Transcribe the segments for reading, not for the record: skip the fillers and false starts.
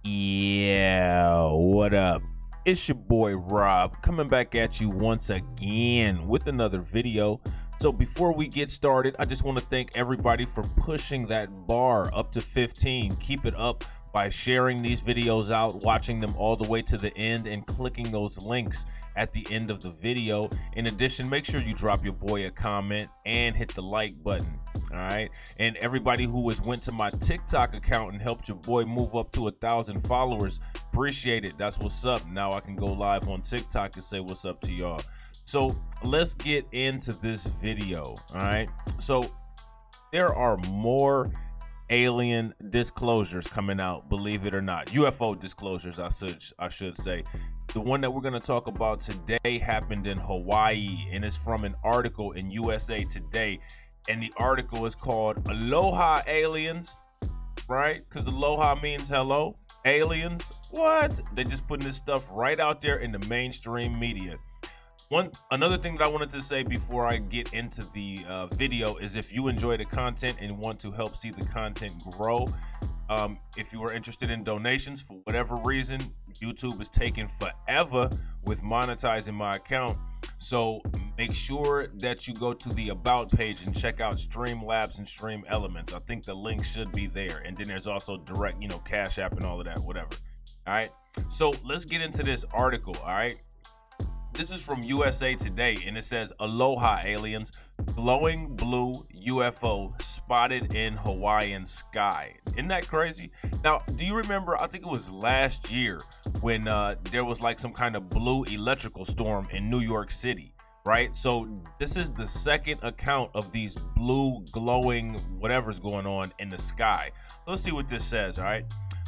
Yeah, what up? It's your boy Rob coming back at you once again with another video. So before we get started, I just want to thank everybody for pushing that bar up to 15. Keep it up by sharing these videos out, watching them all the way to the end, and clicking those links at the end of the video. In addition, make sure you drop your boy a comment and hit the like button. All right, and everybody who has went to my TikTok account and helped your boy move up to 1,000 followers, appreciate it. That's what's up. Now I can go live on TikTok and say what's up to y'all. So let's get into this video. All right, so there are more alien disclosures coming out, believe it or not. UFO disclosures, I should say. The one that we're going to talk about today happened in Hawaii, and it's from an article in USA Today. And the article is called Aloha Aliens, right? Because aloha means hello. Aliens, what? They're just putting this stuff right out there in the mainstream media. Another thing that I wanted to say before I get into the video is if you enjoy the content and want to help see the content grow, if you are interested in donations for whatever reason, YouTube is taking forever with monetizing my account. So make sure that you go to the About page and check out Streamlabs and Stream Elements. I think the link should be there. And then there's also direct, Cash App and all of that, whatever. All right. So let's get into this article. All right. This is from USA Today, and it says Aloha Aliens, glowing blue UFO spotted in Hawaiian sky. Isn't that crazy? Now, do you remember, I think it was last year when there was like some kind of blue electrical storm in New York City, right? So this is the second account of these blue glowing whatever's going on in the sky. Let's see what this says, all right?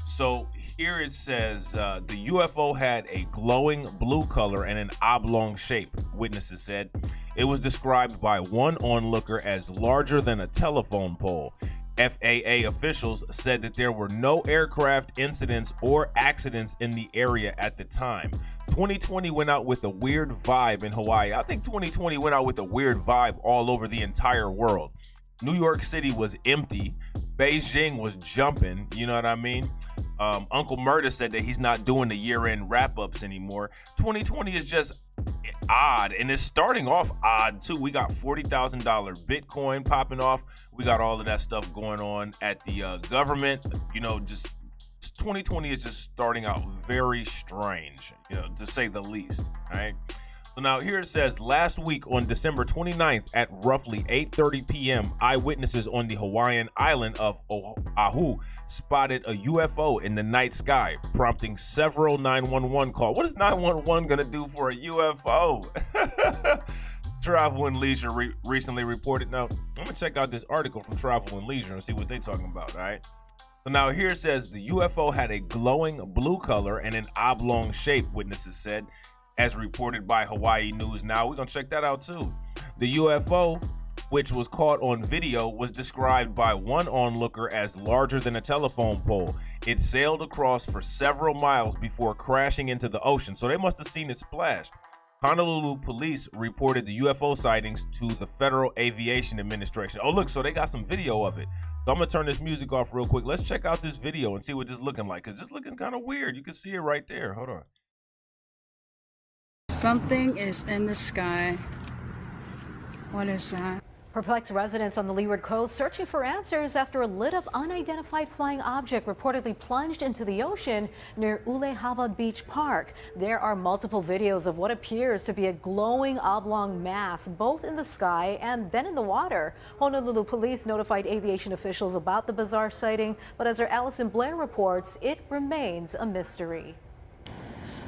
So here it says the UFO had a glowing blue color and an oblong shape, witnesses said. It was described by one onlooker as larger than a telephone pole. FAA officials said that there were no aircraft incidents or accidents in the area at the time. 2020 went out with a weird vibe in Hawaii. I think 2020 went out with a weird vibe all over the entire world. New York City was empty. Beijing was jumping, you know what I mean? Uncle Murda said that he's not doing the year-end wrap-ups anymore. 2020 is just odd, and it's starting off odd too. We got $40,000 Bitcoin popping off. We got all of that stuff going on at the government. Just 2020 is just starting out very strange, to say the least. All right. So now here it says, last week on December 29th at roughly 8:30 p.m., eyewitnesses on the Hawaiian island of Oahu spotted a UFO in the night sky, prompting several 911 calls. What is 911 going to do for a UFO? Travel and Leisure recently reported. Now, I'm going to check out this article from Travel and Leisure and see what they're talking about, all right? So now here it says the UFO had a glowing blue color and an oblong shape, witnesses said, as reported by Hawaii News Now. We're going to check that out too. The UFO, which was caught on video, was described by one onlooker as larger than a telephone pole. It sailed across for several miles before crashing into the ocean. So they must have seen it splash. Honolulu police reported the UFO sightings to the Federal Aviation Administration. Oh, look, so they got some video of it. So I'm going to turn this music off real quick. Let's check out this video and see what this is looking like, because it's looking kind of weird. You can see it right there. Hold on. Something is in the sky. What is that? Perplexed residents on the Leeward Coast searching for answers after a lit-up unidentified flying object reportedly plunged into the ocean near Ulehava Beach Park. There are multiple videos of what appears to be a glowing oblong mass, both in the sky and then in the water. Honolulu police notified aviation officials about the bizarre sighting, but as our Allison Blair reports, it remains a mystery.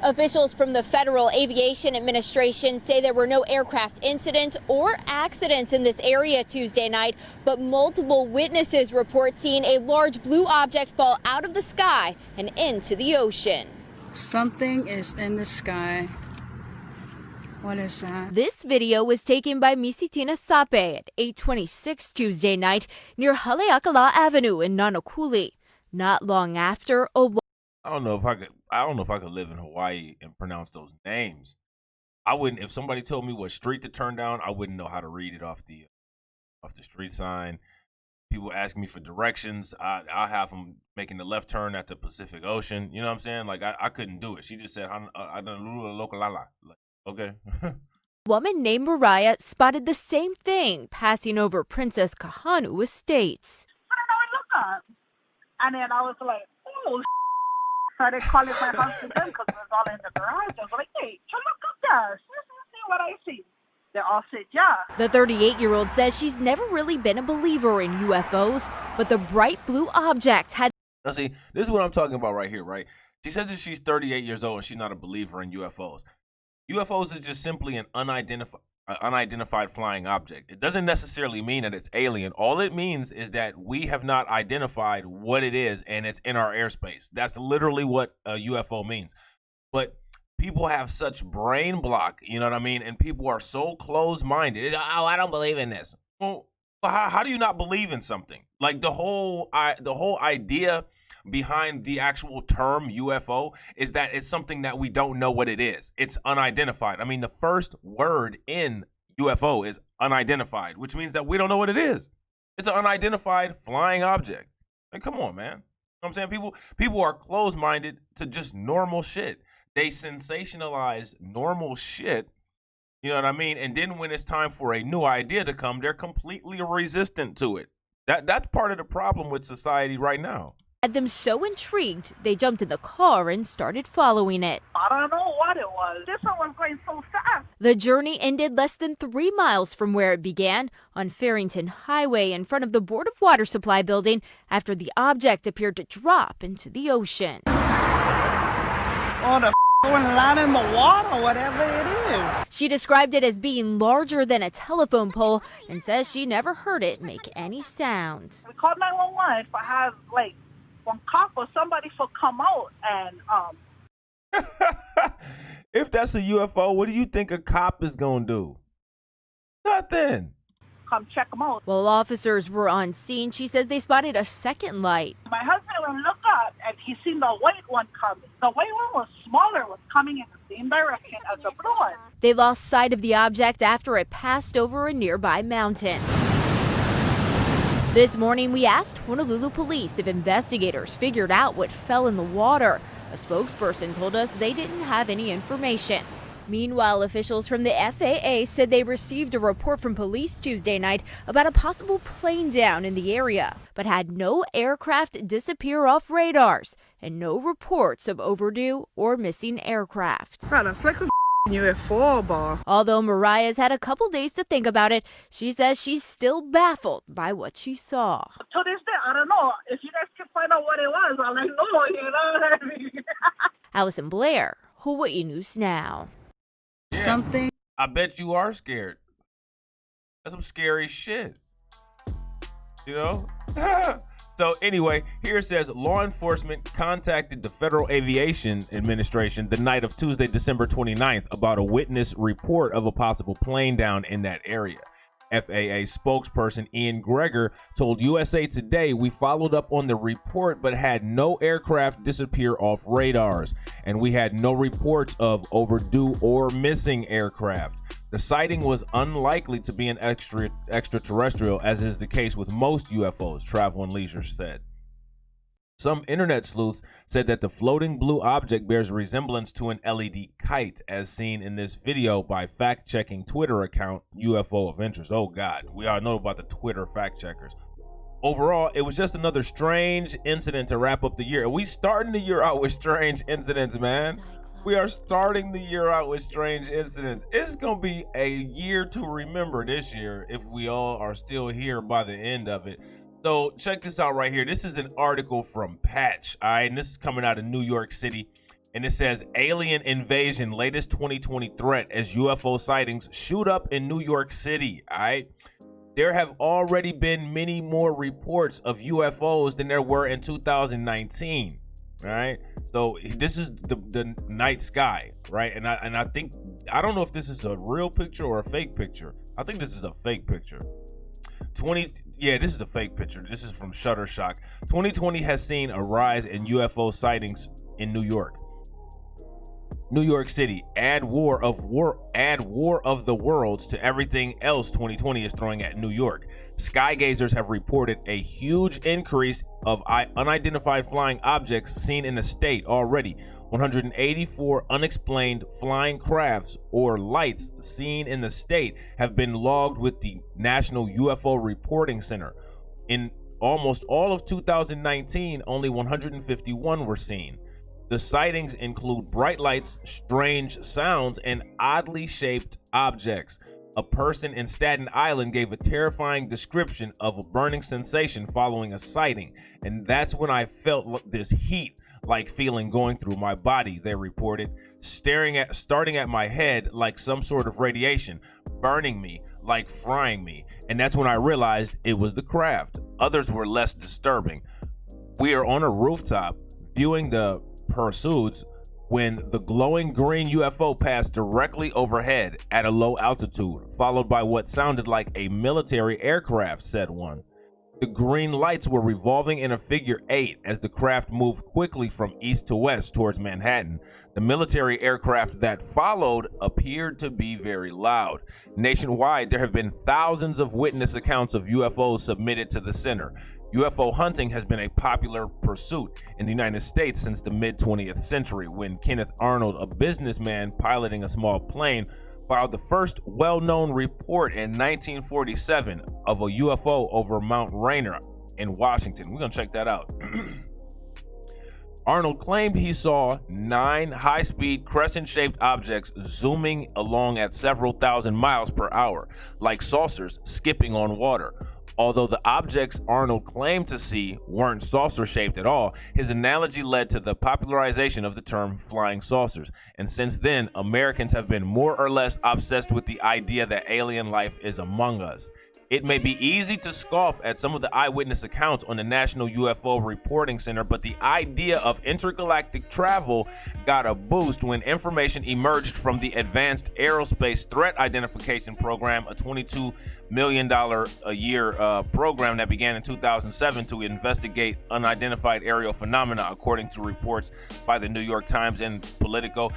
Officials from the Federal Aviation Administration say there were no aircraft incidents or accidents in this area Tuesday night, but multiple witnesses report seeing a large blue object fall out of the sky and into the ocean. Something is in the sky. What is that? This video was taken by Misitina Sape at 8:26 Tuesday night near Haleakala Avenue in Nanakuli. Not long after, I don't know if I could live in Hawaii and pronounce those names. I wouldn't. If somebody told me what street to turn down, I wouldn't know how to read it off the street sign. people ask me for directions, I'll have them making the left turn at the Pacific Ocean. You know what I'm saying? Like, I couldn't do it. She just said, I done local la. Like, okay. Woman named Mariah spotted the same thing passing over Princess Kahanu Estates. I don't know, I look up. And then I was like, oh, started calling my husband because it was all in the garage. I was like, hey, can look up there. See what I see. They all said, yeah. The 38-year-old says she's never really been a believer in UFOs, but the bright blue object had... Now see, this is what I'm talking about right here, right? She says that she's 38 years old and she's not a believer in UFOs. UFOs is just simply an unidentified flying object. It doesn't necessarily mean that it's alien. All it means is that we have not identified what it is and it's in our airspace. That's literally what a UFO means. But people have such brain block, you know what I mean? And people are so closed-minded. Oh, I don't believe in this. Well, how do you not believe in something? Like the whole idea behind the actual term UFO is that it's something that we don't know what it is. It's unidentified. I mean, the first word in UFO is unidentified, which means that we don't know what it is. It's an unidentified flying object. Like, come on, man. You know what I'm saying? People are closed-minded to just normal shit. They sensationalize normal shit, you know what I mean? And then when it's time for a new idea to come, they're completely resistant to it. That's part of the problem with society right now. Had them so intrigued, they jumped in the car and started following it. I don't know what it was. This one was going so fast. The journey ended less than 3 miles from where it began, on Farrington Highway in front of the Board of Water Supply building, after the object appeared to drop into the ocean. Oh, the going land in the water, whatever it is. She described it as being larger than a telephone pole and says she never heard it make any sound. We called 911 if I have, like, one cop or somebody for come out and, If that's a UFO, what do you think a cop is going to do? Nothing. come check them out. While officers were on scene, she says they spotted a second light. My husband went look up and he seen the white one coming. The white one was smaller, was coming in the same direction as the blue one. They lost sight of the object after it passed over a nearby mountain. This morning, we asked Honolulu police if investigators figured out what fell in the water. A spokesperson told us they didn't have any information. Meanwhile, officials from the FAA said they received a report from police Tuesday night about a possible plane down in the area, but had no aircraft disappear off radars and no reports of overdue or missing aircraft. Man, that's like a UFO, bar. Although Mariah's had a couple days to think about it, she says she's still baffled by what she saw. To this day, I don't know. If you guys can find out what it was, I'll let you know, you know what I mean? Allison Blair, Hawaii News Now. Something. I bet you are scared. That's some scary shit. You know? So anyway, here it says law enforcement contacted the Federal Aviation Administration the night of Tuesday, December 29th about a witness report of a possible plane down in that area. FAA spokesperson Ian Greger told USA Today, "We followed up on the report but had no aircraft disappear off radars, and we had no reports of overdue or missing aircraft. The sighting was unlikely to be an extraterrestrial, as is the case with most UFOs," Travel and Leisure said. Some internet sleuths said that the floating blue object bears resemblance to an LED kite, as seen in this video by fact-checking Twitter account UFO of Interest. Oh God, we all know about the Twitter fact-checkers. Overall, it was just another strange incident to wrap up the year. And we starting the year out with strange incidents, man. We are starting the year out with strange incidents. It's gonna be a year to remember this year if we all are still here by the end of it. So check this out right here. This is an article from Patch, all right? And this is coming out of New York City. And it says, alien invasion, latest 2020 threat as UFO sightings shoot up in New York City, all right? There have already been many more reports of UFOs than there were in 2019, all right? So this is the night sky, right? And I think, I don't know if this is a real picture or a fake picture. I think this is a fake picture. Yeah, this is a fake picture. This is from Shutterstock. 2020 has seen a rise in UFO sightings in New York. New York City, add War of the Worlds to everything else 2020 is throwing at New York. Skygazers have reported a huge increase of unidentified flying objects seen in the state already. 184 unexplained flying crafts or lights seen in the state have been logged with the National UFO Reporting Center. In almost all of 2019, only 151 were seen. The sightings include bright lights, strange sounds, and oddly shaped objects. A person in Staten Island gave a terrifying description of a burning sensation following a sighting, and that's when I felt this heat-like feeling going through my body, they reported, starting at my head like some sort of radiation, burning me like frying me, and that's when I realized it was the craft. Others were less disturbing. We are on a rooftop viewing the pursuits when the glowing green UFO passed directly overhead at a low altitude, followed by what sounded like a military aircraft, said one. The green lights were revolving in a figure 8 as the craft moved quickly from east to west towards Manhattan. The military aircraft that followed appeared to be very loud. Nationwide, there have been thousands of witness accounts of UFOs submitted to the center. UFO hunting has been a popular pursuit in the United States since the mid-20th century, when Kenneth Arnold, a businessman piloting a small plane, filed the first well-known report in 1947 of a UFO over Mount Rainier in Washington. We're going to check that out. Arnold claimed he saw 9 high-speed crescent-shaped objects zooming along at several thousand miles per hour, like saucers skipping on water. Although the objects Arnold claimed to see weren't saucer-shaped at all, his analogy led to the popularization of the term flying saucers. And since then, Americans have been more or less obsessed with the idea that alien life is among us. It may be easy to scoff at some of the eyewitness accounts on the National UFO Reporting Center, but the idea of intergalactic travel got a boost when information emerged from the Advanced Aerospace Threat Identification Program, a $22 million a year program that began in 2007 to investigate unidentified aerial phenomena, according to reports by the New York Times and Politico.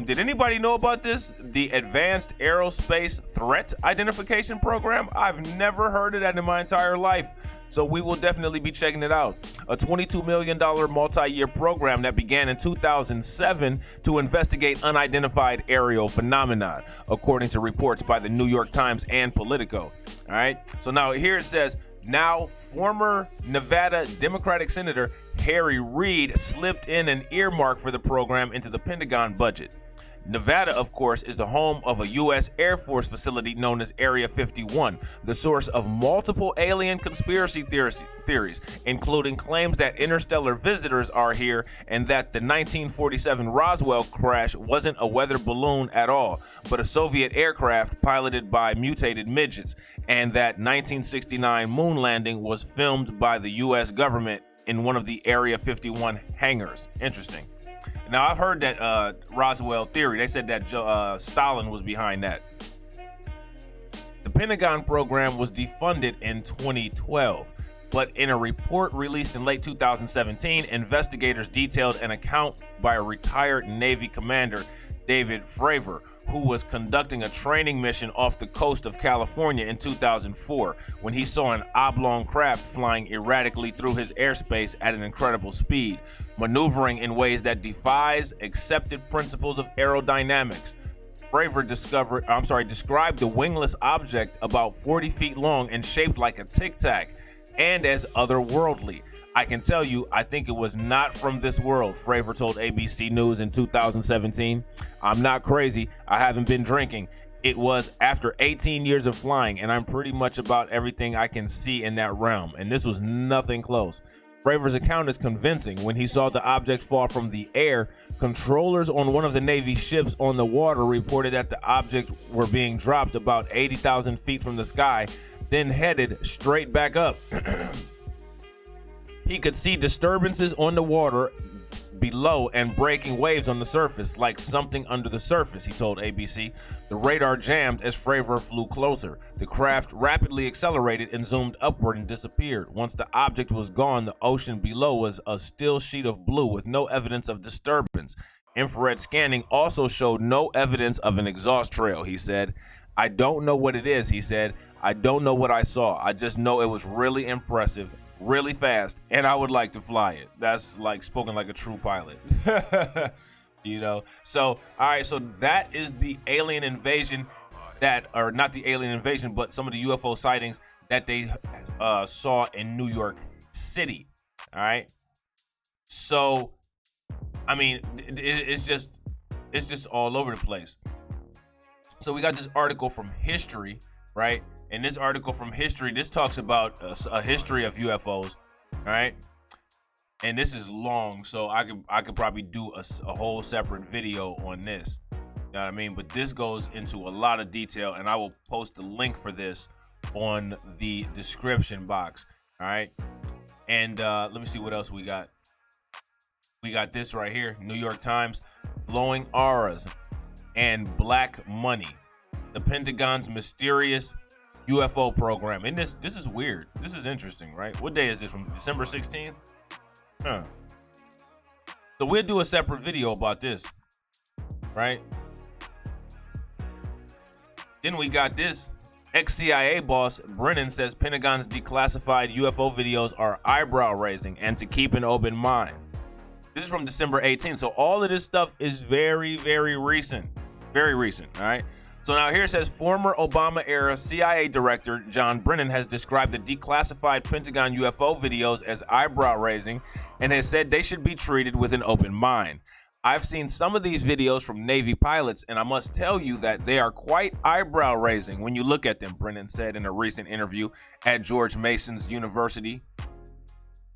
Did anybody know about this? The Advanced Aerospace Threat Identification Program? I've never heard of that in my entire life, so we will definitely be checking it out. A $22 million multi-year program that began in 2007 to investigate unidentified aerial phenomena, according to reports by the New York Times and Politico. All right, so now here it says, now former Nevada Democratic Senator Harry Reid slipped in an earmark for the program into the Pentagon budget. Nevada, of course, is the home of a U.S. Air Force facility known as Area 51, the source of multiple alien conspiracy theories, including claims that interstellar visitors are here and that the 1947 Roswell crash wasn't a weather balloon at all, but a Soviet aircraft piloted by mutated midgets, and that 1969 moon landing was filmed by the U.S. government in one of the Area 51 hangars. Interesting. Now, I heard that Roswell theory. They said that Stalin was behind that. The Pentagon program was defunded in 2012, but in a report released in late 2017, investigators detailed an account by a retired Navy commander, David Fravor, who was conducting a training mission off the coast of California in 2004 when he saw an oblong craft flying erratically through his airspace at an incredible speed, maneuvering in ways that defies accepted principles of aerodynamics. Fravor described the wingless object about 40 feet long and shaped like a tic-tac and as otherworldly. I can tell you, I think it was not from this world, Fravor told ABC News in 2017. I'm not crazy. I haven't been drinking. It was after 18 years of flying, and I'm pretty much about everything I can see in that realm, and this was nothing close. Fravor's account is convincing. When he saw the object fall from the air, controllers on one of the Navy ships on the water reported that the object were being dropped about 80,000 feet from the sky, then headed straight back up. He could see disturbances on the water below and breaking waves on the surface, like something under the surface, he told ABC. The radar jammed as Fravor flew closer. The craft rapidly accelerated and zoomed upward and disappeared. Once the object was gone, the ocean below was a still sheet of blue with no evidence of disturbance. infrared scanning also showed no evidence of an exhaust trail, he said. I don't know what it is, he said. I don't know what I saw. I just know it was really impressive, really fast, and I would like to fly it. That's like spoken like a true pilot. You know? So, all right, so that is the alien invasion or not the alien invasion, but some of the UFO sightings that they saw in New York City. All right. So, I mean, it's just all over the place. So we got this article from History, right? And this article from History, this talks about a history of UFOs, all right? And this is long, so I could probably do a whole separate video on this. You know what I mean? But this goes into a lot of detail, and I will post the link for this on the description box, all right? And let me see what else we got. We got this right here, New York Times, glowing auras and black money, the Pentagon's mysterious UFO program. And this is weird. This is interesting, right? What day is this, from December 16th? Huh. So we'll do a separate video about this, right? Then we got this. Ex-CIA boss Brennan says Pentagon's declassified UFO videos are eyebrow-raising and to keep an open mind. This is from December 18th. So all of this stuff is very, very recent. Very recent, all right? So now here it says former Obama-era CIA director John Brennan has described the declassified Pentagon UFO videos as eyebrow-raising and has said they should be treated with an open mind. I've seen some of these videos from Navy pilots, and I must tell you that they are quite eyebrow-raising when you look at them, Brennan said in a recent interview at George Mason's University.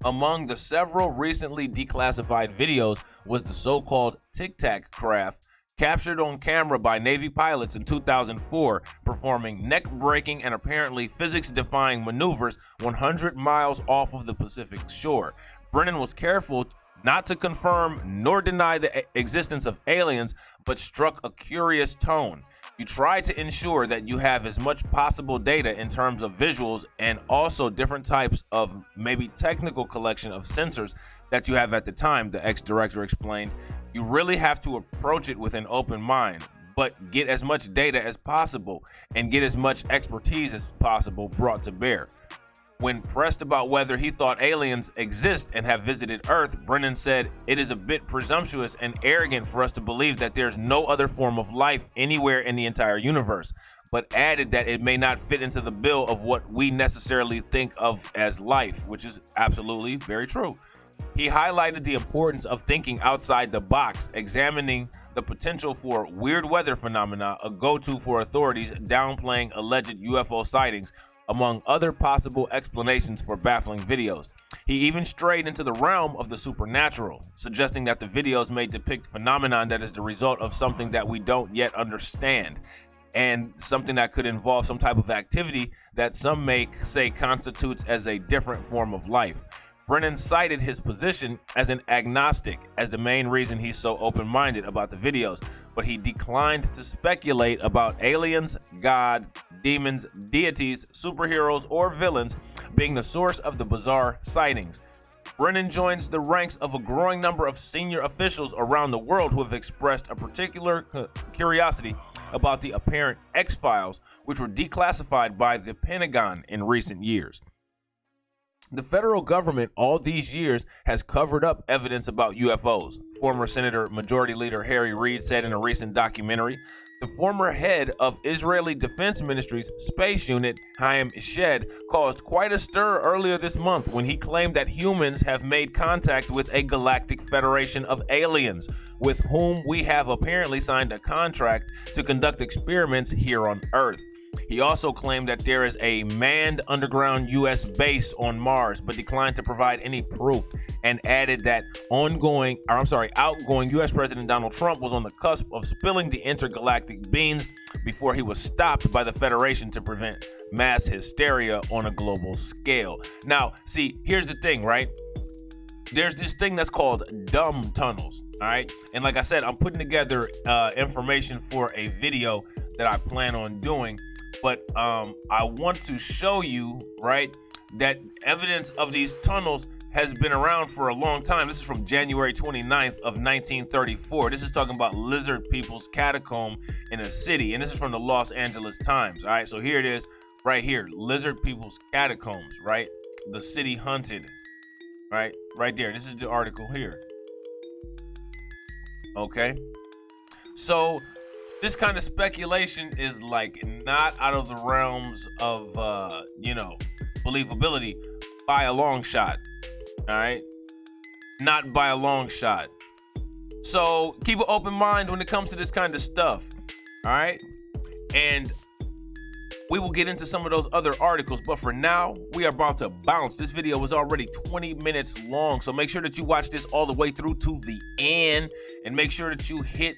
Among the several recently declassified videos was the so-called Tic Tac craft, captured on camera by Navy pilots in 2004, performing neck-breaking and apparently physics-defying maneuvers 100 miles off of the Pacific shore. Brennan was careful not to confirm nor deny the existence of aliens, but struck a curious tone. You try to ensure that you have as much possible data in terms of visuals and also different types of maybe technical collection of sensors that you have at the time, the ex-director explained. You really have to approach it with an open mind, but get as much data as possible and get as much expertise as possible brought to bear. When pressed about whether he thought aliens exist and have visited Earth, Brennan said, "It is a bit presumptuous and arrogant for us to believe that there's no other form of life anywhere in the entire universe," but added that it may not fit into the bill of what we necessarily think of as life, which is absolutely very true. He highlighted the importance of thinking outside the box, examining the potential for weird weather phenomena, a go-to for authorities downplaying alleged UFO sightings, among other possible explanations for baffling videos. He even strayed into the realm of the supernatural, suggesting that the videos may depict phenomenon that is the result of something that we don't yet understand, and something that could involve some type of activity that some may say constitutes as a different form of life. Brennan cited his position as an agnostic as the main reason he's so open-minded about the videos, but he declined to speculate about aliens, God, demons, deities, superheroes, or villains being the source of the bizarre sightings. Brennan joins the ranks of a growing number of senior officials around the world who have expressed a particular curiosity about the apparent X-Files, which were declassified by the Pentagon in recent years. The federal government all these years has covered up evidence about UFOs, former Senator Majority Leader Harry Reid said in a recent documentary. The former head of Israeli Defense Ministry's space unit, Chaim Shed, caused quite a stir earlier this month when he claimed that humans have made contact with a galactic federation of aliens, with whom we have apparently signed a contract to conduct experiments here on Earth. He also claimed that there is a manned underground U.S. base on Mars, but declined to provide any proof, and added that outgoing U.S. President Donald Trump was on the cusp of spilling the intergalactic beans before he was stopped by the Federation to prevent mass hysteria on a global scale. Now, see, here's the thing, right? There's this thing that's called dumb tunnels, all right? And like I said, I'm putting together information for a video that I plan on doing. But I want to show you, right, that evidence of these tunnels has been around for a long time. This is from January 29th of 1934. This is talking about lizard people's catacomb in a city, and this is from the Los Angeles Times. All right, so here it is right here, lizard people's catacombs, right? The city hunted, right there. This is the article here. Okay, so this kind of speculation is like not out of the realms of believability by a long shot. All right, not by a long shot. So keep an open mind when it comes to this kind of stuff. All right, and we will get into some of those other articles, but for now, we are about to bounce. This video was already 20 minutes long, so make sure that you watch this all the way through to the end, and make sure that you hit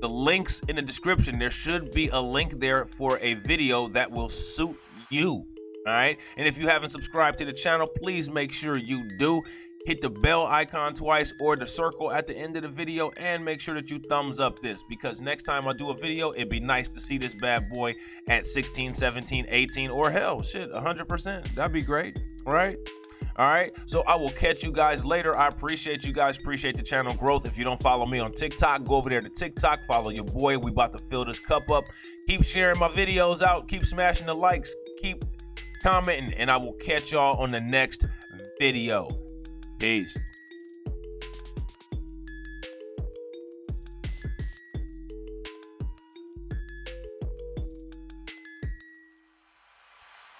the links in the description. There should be a link there for a video that will suit you, all right? And if you haven't subscribed to the channel, please make sure you do. Hit the bell icon twice or the circle at the end of the video, and make sure that you thumbs up this, because next time I do a video, it'd be nice to see this bad boy at 16, 17, 18, or hell, shit, 100%. That'd be great, right? All right, so I will catch you guys later. I appreciate you guys, appreciate the channel growth. If you don't follow me on TikTok, go over there to TikTok, follow your boy. We about to fill this cup up. Keep sharing my videos out, keep smashing the likes, keep commenting, and I will catch y'all on the next video. Peace.